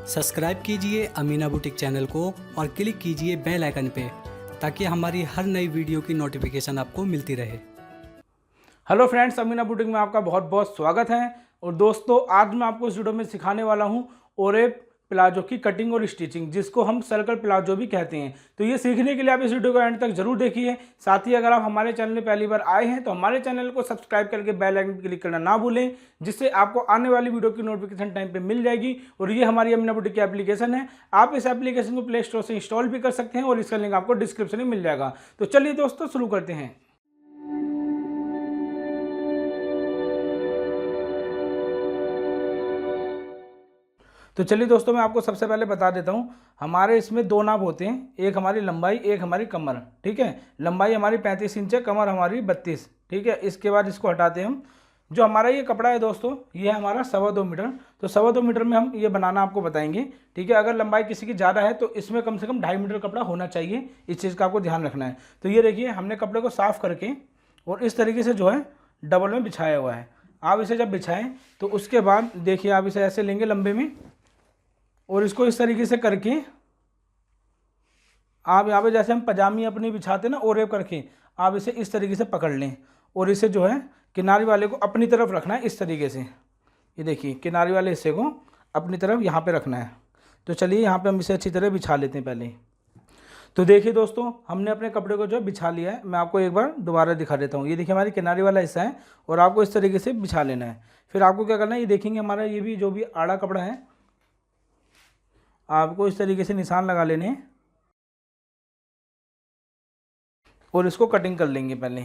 Subscribe कीजिए Amina boutique channel को और क्लिक कीजिए बेल आइकन पे ताकि हमारी हर नई वीडियो की नोटिफिकेशन आपको मिलती रहे। हेलो फ्रेंड्स, अमीना बुटीक में आपका बहुत बहुत स्वागत है। और दोस्तों, आज मैं आपको इस वीडियो में सिखाने वाला हूं ओरेप प्लाजो की कटिंग और स्टिचिंग, जिसको हम सर्कल प्लाजो भी कहते हैं। तो ये सीखने के लिए आप इस वीडियो को एंड तक जरूर देखिए। साथ ही अगर आप हमारे चैनल में पहली बार आए हैं तो हमारे चैनल को सब्सक्राइब करके बेल आइकन पर क्लिक करना ना भूलें, जिससे आपको आने वाली वीडियो की नोटिफिकेशन टाइम पे मिल जाएगी। और ये हमारी अमीना बुटीक की एप्लीकेशन है। आप इस एप्लीकेशन को प्ले स्टोर से इंस्टॉल भी कर सकते हैं और इसका लिंक आपको डिस्क्रिप्शन में मिल जाएगा। तो चलिए दोस्तों, शुरू करते हैं। तो चलिए दोस्तों, मैं आपको सबसे पहले बता देता हूँ। हमारे इसमें दो नाप होते हैं, एक हमारी लंबाई, एक हमारी कमर। ठीक है, लंबाई हमारी 35 इंच है, कमर हमारी 32। ठीक है, इसके बाद इसको हटाते हैं हम। जो हमारा ये कपड़ा है दोस्तों, ये है हमारा 2.25 मीटर। तो 2.25 मीटर में हम ये बनाना आपको बताएंगे। ठीक है, अगर लंबाई किसी की ज़्यादा है तो इसमें कम से कम 2.5 मीटर कपड़ा होना चाहिए। इस चीज़ का आपको ध्यान रखना है। तो ये देखिए, हमने कपड़े को साफ़ करके और इस तरीके से जो है डबल में बिछाया हुआ है। आप इसे जब बिछाएं तो उसके बाद देखिए, आप इसे ऐसे लेंगे लंबे में और इसको इस तरीके से करके आप यहाँ पे जैसे हम पजामी अपनी बिछाते हैं ना ओरेप करके, आप इसे इस तरीके से पकड़ लें और इसे जो है किनारे वाले को अपनी तरफ रखना है इस तरीके से। ये देखिए, किनारे वाले हिस्से को अपनी तरफ यहाँ पे रखना है। तो चलिए, यहाँ पे हम इसे अच्छी तरह बिछा लेते हैं पहले। तो देखिए दोस्तों, हमने अपने कपड़े को जो बिछा लिया है। मैं आपको एक बार दोबारा दिखा देता हूँ। ये देखिए, हमारी किनारे वाला हिस्सा है और आपको इस तरीके से बिछा लेना है। फिर आपको क्या करना है, ये देखेंगे हमारा ये भी जो भी आड़ा कपड़ा है, आपको इस तरीके से निशान लगा लेने हैं और इसको कटिंग कर लेंगे पहले।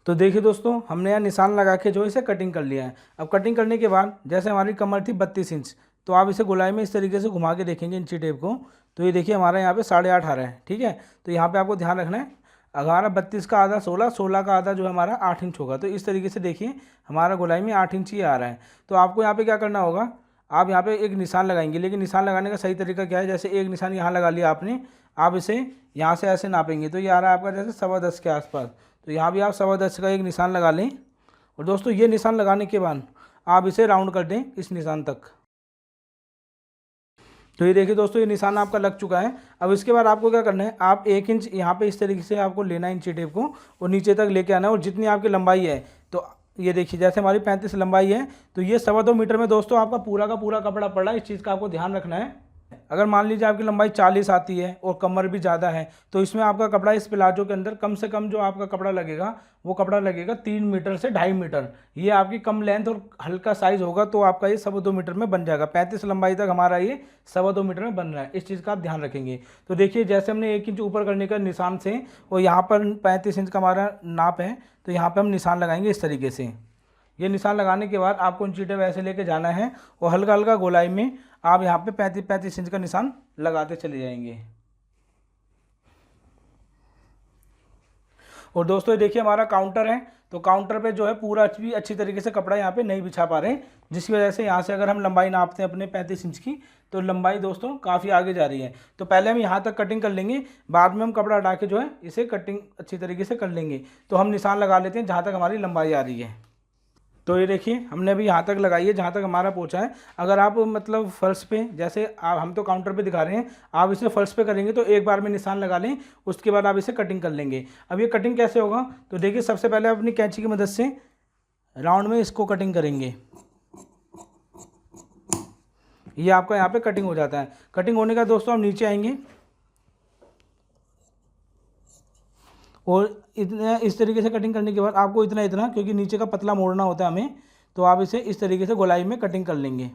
तो देखिए दोस्तों, हमने यहाँ निशान लगा के जो इसे कटिंग कर लिया है। अब कटिंग करने के बाद जैसे हमारी कमर थी 32 इंच, तो आप इसे गोलाई में इस तरीके से घुमा के देखेंगे इंची टेप को। तो ये देखिए, हमारा यहाँ पे 8.5 आ रहा है। ठीक है, तो यहाँ पे आपको ध्यान रखना है, हमारा 32 का आधा 16, 16 का आधा जो है हमारा 8 इंच होगा। तो इस तरीके से देखिए, हमारा गोलाई में 8 इंच ही आ रहा है। तो आपको यहाँ पे क्या करना होगा, आप यहाँ पे एक निशान लगाएंगे। लेकिन निशान लगाने का सही तरीका क्या है, जैसे एक निशान यहाँ लगा लिया आपने, आप इसे यहाँ से ऐसे नापेंगे तो ये आ रहा है आपका जैसे 10.25 के आसपास। तो यहाँ भी आप 10.25 का एक निशान लगा लें। और दोस्तों, ये निशान लगाने के बाद आप इसे राउंड कर दें इस निशान तक। तो ये देखिए दोस्तों, ये निशान आपका लग चुका है। अब इसके बाद आपको क्या करना है, आप 1 इंच यहाँ पे इस तरीके से आपको लेना है इंची टेप को और नीचे तक लेके आना है। और जितनी आपकी लंबाई है, तो ये देखिए जैसे हमारी 35 लंबाई है, तो ये 2.25 मीटर में दोस्तों आपका पूरा का पूरा कपड़ा पड़ रहा है। इस चीज़ का आपको ध्यान रखना है। अगर मान लीजिए आपकी लंबाई 40 आती है और कमर भी ज़्यादा है, तो इसमें आपका कपड़ा इस प्लाजो के अंदर कम से कम जो आपका कपड़ा लगेगा, वो कपड़ा लगेगा 3 मीटर से 2.5 मीटर। ये आपकी कम लेंथ और हल्का साइज़ होगा तो आपका ये 2.25 मीटर में बन जाएगा। 35 लंबाई तक हमारा ये 2.25 मीटर में बन रहा है। इस चीज़ का आप ध्यान रखेंगे। तो देखिए, जैसे हमने 1 इंच ऊपर करने का निशान से, और यहाँ पर 35 इंच का हमारा नाप है, तो यहाँ पर हम निशान लगाएंगे इस तरीके से। ये निशान लगाने के बाद आपको इंची टेप ऐसे लेके जाना है और हल्का हल्का गोलाई में आप यहाँ पे 35 इंच का निशान लगाते चले जाएंगे। और दोस्तों, ये देखिए हमारा काउंटर है। तो काउंटर पे जो है पूरा भी अच्छी तरीके से कपड़ा यहाँ पे नहीं बिछा पा रहे, जिसकी वजह से यहाँ से अगर हम लंबाई नापते हैं अपने 35 इंच की, तो लंबाई दोस्तों काफ़ी आगे जा रही है। तो पहले हम यहाँ तक कटिंग कर लेंगे, बाद में हम कपड़ा हटा के जो है इसे कटिंग अच्छी तरीके से कर लेंगे। तो हम निशान लगा लेते हैं जहाँ तक हमारी लंबाई आ रही है। तो ये देखिए, हमने अभी यहाँ तक लगाई है जहाँ तक हमारा पहुँचा है। अगर आप मतलब फर्श पे, जैसे हम तो काउंटर पे दिखा रहे हैं, आप इसे फर्श पे करेंगे तो एक बार में निशान लगा लें, उसके बाद आप इसे कटिंग कर लेंगे। अब ये कटिंग कैसे होगा, तो देखिए सबसे पहले आप अपनी कैंची की मदद से राउंड में इसको कटिंग करेंगे। ये आपका यहाँ पे कटिंग हो जाता है। कटिंग होने का दोस्तों हम नीचे आएंगे और इतना इस तरीके से कटिंग करने के बाद आपको इतना इतना, क्योंकि नीचे का पतला मोड़ना होता है हमें, तो आप इसे इस तरीके से गोलाई में कटिंग कर लेंगे।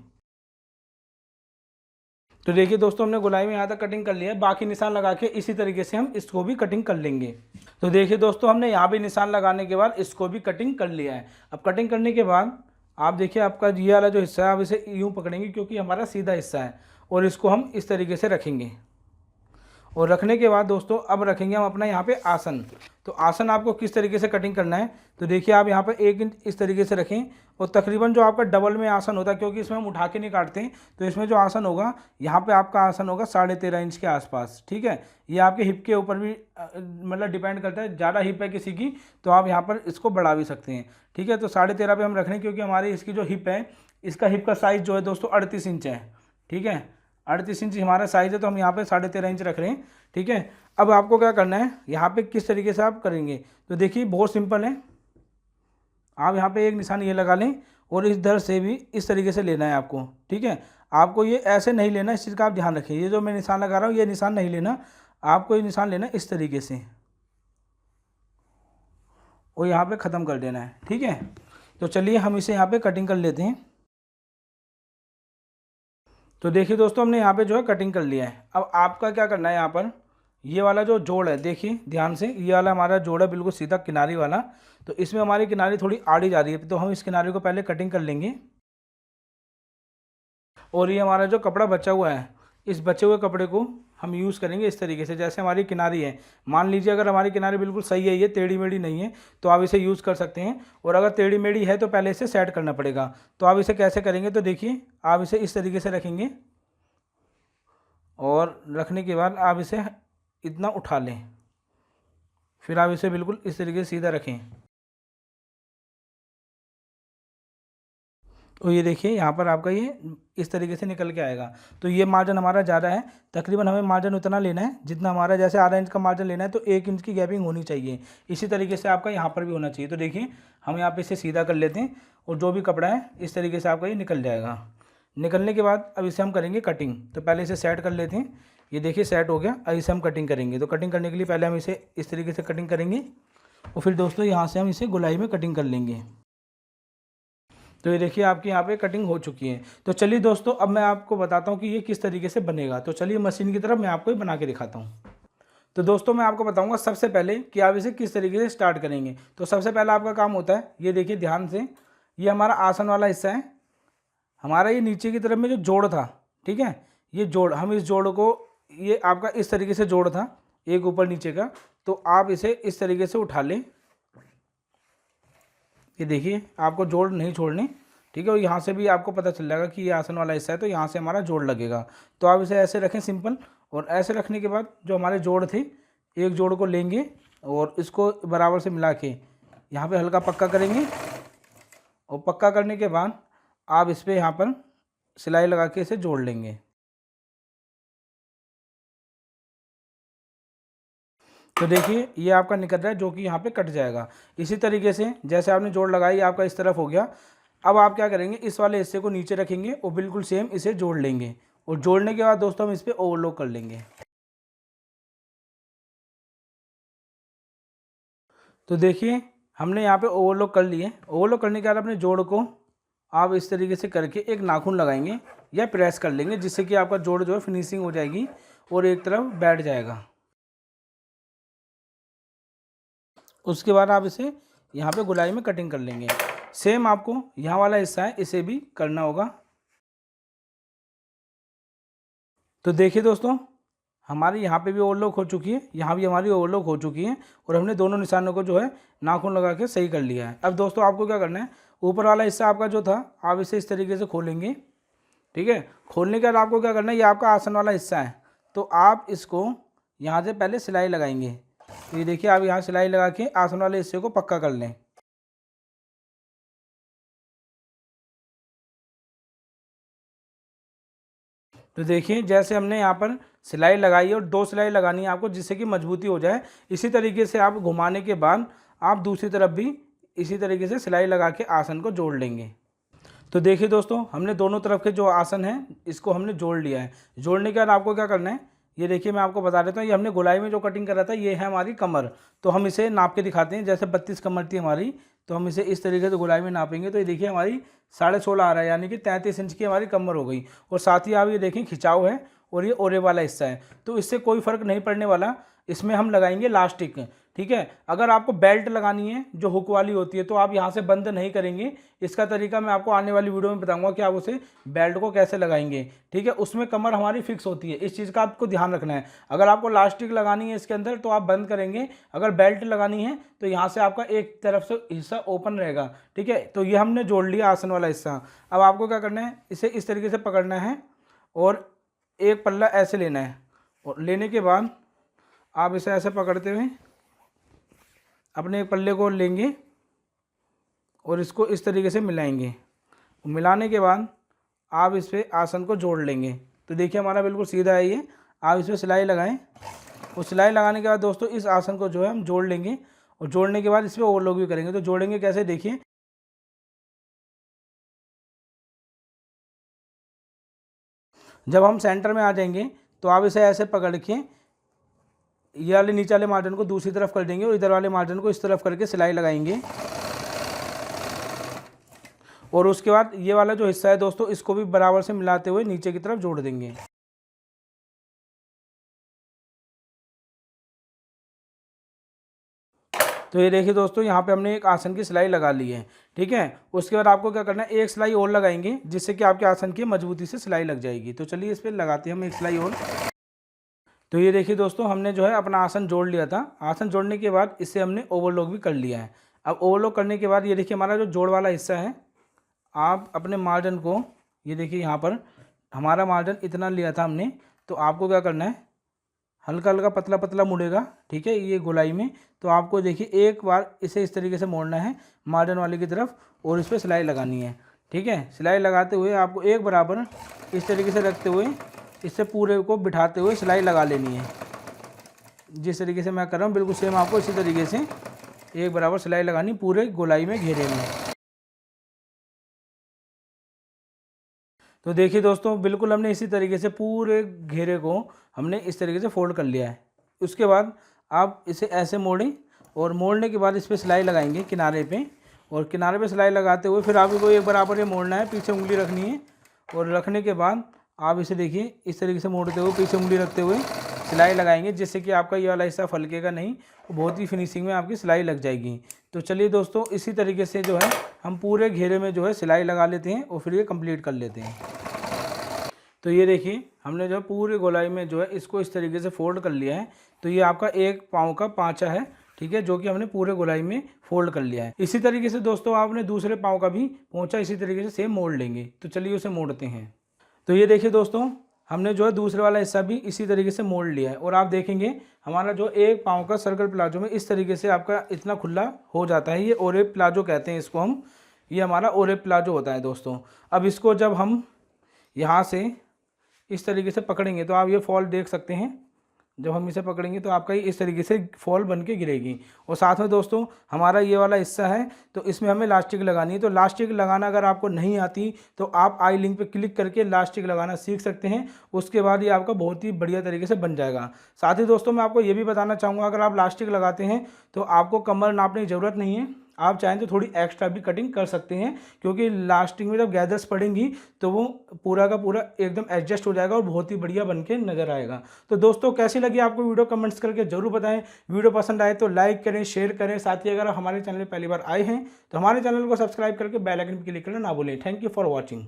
तो देखिए दोस्तों, हमने गोलाई में यहाँ तक कटिंग कर लिया है। बाकी निशान लगा के इसी तरीके से हम इसको भी कटिंग कर लेंगे। तो देखिए दोस्तों, हमने यहाँ भी निशान लगाने के बाद इसको भी कटिंग कर लिया है। अब कटिंग करने के बाद आप देखिए, आपका ये वाला जो हिस्सा है आप इसे यूँ पकड़ेंगे क्योंकि हमारा सीधा हिस्सा है, और इसको हम इस तरीके से रखेंगे। और रखने के बाद दोस्तों, अब रखेंगे हम अपना यहाँ पे आसन। तो आसन आपको किस तरीके से कटिंग करना है, तो देखिए आप यहाँ पे 1 इंच इस तरीके से रखें और तकरीबन जो आपका डबल में आसन होता है, क्योंकि इसमें हम उठा के नहीं काटते हैं, तो इसमें जो आसन होगा यहाँ पे आपका आसन होगा 13.5 इंच के आसपास। ठीक है, ये आपके हिप के ऊपर भी मतलब डिपेंड करता है। ज़्यादा हिप है किसी की तो आप यहाँ पर इसको बढ़ा भी सकते हैं। ठीक है, तो 13.5 पे हम रख रहे हैं क्योंकि हमारी इसकी जो हिप है, इसका हिप का साइज़ जो है दोस्तों 38 इंच है। ठीक है, 38 इंच हमारा साइज़ है, तो हम यहाँ पे 13.5 इंच रख रहे हैं। ठीक है, अब आपको क्या करना है, यहाँ पे किस तरीके से आप करेंगे, तो देखिए बहुत सिंपल है। आप यहाँ पे एक निशान ये लगा लें और इस दर से भी इस तरीके से लेना है आपको। ठीक है, आपको ये ऐसे नहीं लेना, इस चीज़ का आप ध्यान रखें। ये जो मैं निशान लगा रहा हूँ ये निशान नहीं लेना, आपको ये निशान लेना इस तरीके से और यहाँ पे ख़त्म कर देना है। ठीक है, तो चलिए हम इसे यहाँ पे कटिंग कर लेते हैं। तो देखिए दोस्तों, हमने यहाँ पे जो है कटिंग कर लिया है। अब आपका क्या करना है, यहाँ पर ये वाला जो जोड़ है, देखिए ध्यान से, ये वाला हमारा जोड़ है बिल्कुल सीधा किनारी वाला। तो इसमें हमारी किनारी थोड़ी आड़ी जा रही है, तो हम इस किनारे को पहले कटिंग कर लेंगे। और ये हमारा जो कपड़ा बचा हुआ है, इस बचे हुए कपड़े को हम यूज़ करेंगे इस तरीके से। जैसे हमारी किनारी है, मान लीजिए अगर हमारी किनारी बिल्कुल सही है, ये टेढ़ी मेढ़ी नहीं है, तो आप इसे यूज़ कर सकते हैं। और अगर टेढ़ी मेढ़ी है तो पहले इसे सेट करना पड़ेगा। तो आप इसे कैसे करेंगे, तो देखिए आप इसे इस तरीके से रखेंगे और रखने के बाद आप इसे इतना उठा लें, फिर आप इसे बिल्कुल इस तरीके से सीधा रखें। तो ये देखिए यहाँ पर आपका ये इस तरीके से निकल के आएगा। तो ये मार्जिन हमारा ज़्यादा है, तकरीबन हमें मार्जिन उतना लेना है जितना हमारा, जैसे 12 इंच का मार्जिन लेना है तो 1 इंच की गैपिंग होनी चाहिए। इसी तरीके से आपका यहाँ पर भी होना चाहिए। तो देखिए हम यहाँ पे इसे सीधा कर लेते हैं और जो भी कपड़ा है इस तरीके से आपका ये निकल जाएगा। निकलने के बाद अब इसे हम करेंगे कटिंग। तो पहले इसे सेट कर लेते हैं। ये देखिए सेट हो गया। अब इसे हम कटिंग करेंगे। तो कटिंग करने के लिए पहले हम इसे इस तरीके से कटिंग करेंगे और फिर दोस्तों यहाँ से हम इसे गोलाई में कटिंग कर लेंगे। तो ये देखिए आपकी यहाँ पे कटिंग हो चुकी है। तो चलिए दोस्तों, अब मैं आपको बताता हूँ कि ये किस तरीके से बनेगा। तो चलिए मशीन की तरफ मैं आपको ये बना के दिखाता हूँ। तो दोस्तों मैं आपको बताऊँगा सबसे पहले कि आप इसे किस तरीके से स्टार्ट करेंगे। तो सबसे पहला आपका काम होता है, ये देखिए ध्यान से, ये हमारा आसन वाला हिस्सा है। हमारा ये नीचे की तरफ में जो जोड़ था, ठीक है, ये जोड़, हम इस जोड़ को, ये आपका इस तरीके से जोड़ था एक ऊपर नीचे का, तो आप इसे इस तरीके से उठा लें। ये देखिए आपको जोड़ नहीं छोड़ने, ठीक है। और यहाँ से भी आपको पता चल जाएगा कि ये आसन वाला हिस्सा है, तो यहाँ से हमारा जोड़ लगेगा। तो आप इसे ऐसे रखें सिंपल। और ऐसे रखने के बाद जो हमारे जोड़ थे, एक जोड़ को लेंगे और इसको बराबर से मिला के यहाँ पे हल्का पक्का करेंगे। और पक्का करने के बाद आप इस पर यहाँ पर सिलाई लगा के इसे जोड़ लेंगे। तो देखिए ये आपका निकल रहा है, जो कि यहाँ पे कट जाएगा। इसी तरीके से जैसे आपने जोड़ लगाई, आपका इस तरफ हो गया। अब आप क्या करेंगे, इस वाले हिस्से को नीचे रखेंगे और बिल्कुल सेम इसे जोड़ लेंगे। और जोड़ने के बाद दोस्तों हम इस पर ओवरलॉक कर लेंगे। तो देखिए हमने यहाँ पे ओवरलॉक कर लिए। ओवरलॉक करने के बाद अपने जोड़ को आप इस तरीके से करके एक नाखून लगाएंगे या प्रेस कर लेंगे, जिससे कि आपका जोड़ जो है फिनिशिंग हो जाएगी और एक तरफ बैठ जाएगा। उसके बाद आप इसे यहाँ पे गोलाई में कटिंग कर लेंगे। सेम आपको यहाँ वाला हिस्सा है, इसे भी करना होगा। तो देखिए दोस्तों, हमारी यहाँ पे भी ओवरलॉक हो चुकी है, यहाँ भी हमारी ओवरलॉक हो चुकी है और हमने दोनों निशानों को जो है नाखून लगा के सही कर लिया है। अब दोस्तों आपको क्या करना है, ऊपर वाला हिस्सा आपका जो था, आप इसे इस तरीके से खोलेंगे। ठीक है, खोलने के बाद आपको क्या करना है, ये आपका आसन वाला हिस्सा है, तो आप इसको यहाँ से पहले सिलाई लगाएंगे। तो ये देखिए आप यहाँ सिलाई लगा के आसन वाले हिस्से को पक्का कर लें। तो देखिए जैसे हमने यहाँ पर सिलाई लगाई है, और 2 सिलाई लगानी है आपको, जिससे कि मजबूती हो जाए। इसी तरीके से आप घुमाने के बाद आप दूसरी तरफ भी इसी तरीके से सिलाई लगा के आसन को जोड़ लेंगे। तो देखिए दोस्तों, हमने दोनों तरफ के जो आसन हैं इसको हमने जोड़ लिया है। जोड़ने के बाद आपको क्या करना है, ये देखिए मैं आपको बता देता हूँ। ये हमने गोलाई में जो कटिंग करा था, ये है हमारी कमर। तो हम इसे नाप के दिखाते हैं। जैसे 32 कमर थी हमारी, तो हम इसे इस तरीके से गोलाई में नापेंगे। तो ये देखिए हमारी 16.5 आ रहा है, यानी कि 33 इंच की हमारी कमर हो गई। और साथ ही आप ये देखें खिंचाव है और ये ओरे वाला हिस्सा है, तो इससे कोई फ़र्क नहीं पड़ने वाला। इसमें हम लगाएंगे लास्टिक। ठीक है, अगर आपको बेल्ट लगानी है जो हुक वाली होती है, तो आप यहाँ से बंद नहीं करेंगे। इसका तरीका मैं आपको आने वाली वीडियो में बताऊंगा कि आप उसे बेल्ट को कैसे लगाएंगे। ठीक है, उसमें कमर हमारी फिक्स होती है, इस चीज़ का आपको ध्यान रखना है। अगर आपको लास्टिक लगानी है इसके अंदर, तो आप बंद करेंगे। अगर बेल्ट लगानी है तो यहाँ से आपका एक तरफ से हिस्सा ओपन रहेगा। ठीक है, तो ये हमने जोड़ लिया आसन वाला हिस्सा। अब आपको क्या करना है, इसे इस तरीके से पकड़ना है और एक पल्ला ऐसे लेना है। और लेने के बाद आप इसे ऐसे पकड़ते हुए अपने एक पल्ले को लेंगे और इसको इस तरीके से मिलाएंगे। मिलाने के बाद आप इस पर आसन को जोड़ लेंगे। तो देखिए हमारा बिल्कुल सीधा है ये। आप इसमें सिलाई लगाएं और सिलाई लगाने के बाद दोस्तों इस आसन को जो है हम जोड़ लेंगे और जोड़ने के बाद इस पर ओवरलॉक भी करेंगे। तो जोड़ेंगे कैसे, देखिए जब हम सेंटर में आ जाएंगे तो आप इसे ऐसे पकड़ के ये वाले नीचे वाले मार्जिन को दूसरी तरफ कर देंगे और इधर वाले मार्जिन को इस तरफ करके सिलाई लगाएंगे। और उसके बाद ये वाला जो हिस्सा है दोस्तों इसको भी बराबर से मिलाते हुए नीचे की तरफ जोड़ देंगे। तो ये देखिए दोस्तों यहाँ पे हमने एक आसन की सिलाई लगा ली है, ठीक है। उसके बाद आपको क्या करना है, एक सिलाई और लगाएंगे जिससे कि आपके आसन की मजबूती से सिलाई लग जाएगी। तो चलिए इस पर लगाते हैं हम एक सिलाई और। तो ये देखिए दोस्तों हमने जो है अपना आसन जोड़ लिया था। आसन जोड़ने के बाद इससे हमने ओवरलॉक भी कर लिया है। अब ओवरलॉक करने के बाद ये देखिए हमारा जो जोड़ वाला हिस्सा है, आप अपने मार्जिन को ये देखिए यहाँ पर हमारा मार्जिन इतना लिया था हमने, तो आपको क्या करना है, हल्का हल्का पतला पतला मुड़ेगा, ठीक है, ये गोलाई में। तो आपको देखिए एक बार इसे इस तरीके से मोड़ना है मार्जिन वाले की तरफ और इस पर सिलाई लगानी है, ठीक है। सिलाई लगाते हुए आपको एक बराबर इस तरीके से रखते हुए इससे पूरे को बिठाते हुए सिलाई लगा लेनी है। जिस तरीके से मैं कर रहा हूँ बिल्कुल सेम आपको इसी तरीके से एक बराबर सिलाई लगानी पूरे गोलाई में, घेरे में। तो देखिए दोस्तों बिल्कुल हमने इसी तरीके से पूरे घेरे को हमने इस तरीके से फोल्ड कर लिया है। उसके बाद आप इसे ऐसे मोड़ें और मोड़ने के बाद इस पर सिलाई लगाएंगे किनारे पे, और किनारे पे सिलाई लगाते हुए फिर आपको एक बराबर ये मोड़ना है, पीछे उंगली रखनी है और रखने के बाद आप इसे देखिए इस तरीके से मोड़ते हुए पीछे उंगली रखते हुए सिलाई लगाएंगे, जिससे कि आपका ये वाला हिस्सा फलकेगा नहीं, बहुत ही फिनिशिंग में आपकी सिलाई लग जाएगी। तो चलिए दोस्तों इसी तरीके से जो है हम पूरे घेरे में जो है सिलाई लगा लेते हैं और फिर ये कंप्लीट कर लेते हैं। तो ये देखिए हमने जो पूरे गोलाई में जो है इसको इस तरीके से फोल्ड कर लिया है। तो ये आपका एक पाँव का पाँचा है, ठीक है, जो कि हमने पूरे गोलाई में फोल्ड कर लिया है। इसी तरीके से दोस्तों आपने दूसरे पाँव का भी पोंछा इसी तरीके से सेम मोड़ लेंगे। तो चलिए उसे मोड़ते हैं। तो ये देखिए दोस्तों हमने जो है दूसरे वाला हिस्सा भी इसी तरीके से मोड़ लिया है और आप देखेंगे हमारा जो एक पाँव का सर्कल प्लाजो में इस तरीके से आपका इतना खुला हो जाता है। ये ओरेप प्लाजो कहते हैं इसको हम, ये हमारा ओरेप प्लाजो होता है दोस्तों। अब इसको जब हम यहाँ से इस तरीके से पकड़ेंगे तो आप ये फॉल देख सकते हैं। जब हम इसे पकड़ेंगे तो आपका ये इस तरीके से फॉल बन के गिरेगी। और साथ में दोस्तों हमारा ये वाला हिस्सा है तो इसमें हमें लास्टिक लगानी है। तो लास्टिक लगाना अगर आपको नहीं आती तो आप आई लिंक पे क्लिक करके लास्टिक लगाना सीख सकते हैं। उसके बाद ये आपका बहुत ही बढ़िया तरीके से बन जाएगा। साथ ही दोस्तों मैं आपको ये भी बताना चाहूँगा, अगर आप लास्टिक लगाते हैं तो आपको कमर नापने की ज़रूरत नहीं है। आप चाहें तो थोड़ी एक्स्ट्रा भी कटिंग कर सकते हैं, क्योंकि लास्टिंग में जब गैदर्स पड़ेंगी तो वो पूरा का पूरा एकदम एडजस्ट हो जाएगा और बहुत ही बढ़िया बन के नज़र आएगा। तो दोस्तों कैसी लगी आपको वीडियो कमेंट्स करके जरूर बताएं। वीडियो पसंद आए तो लाइक करें, शेयर करें। साथ ही अगर आप हमारे चैनल पर पहली बार आए हैं तो हमारे चैनल को सब्सक्राइब करके बेल आइकन पर क्लिक करना ना भूलें। Thank you for watching.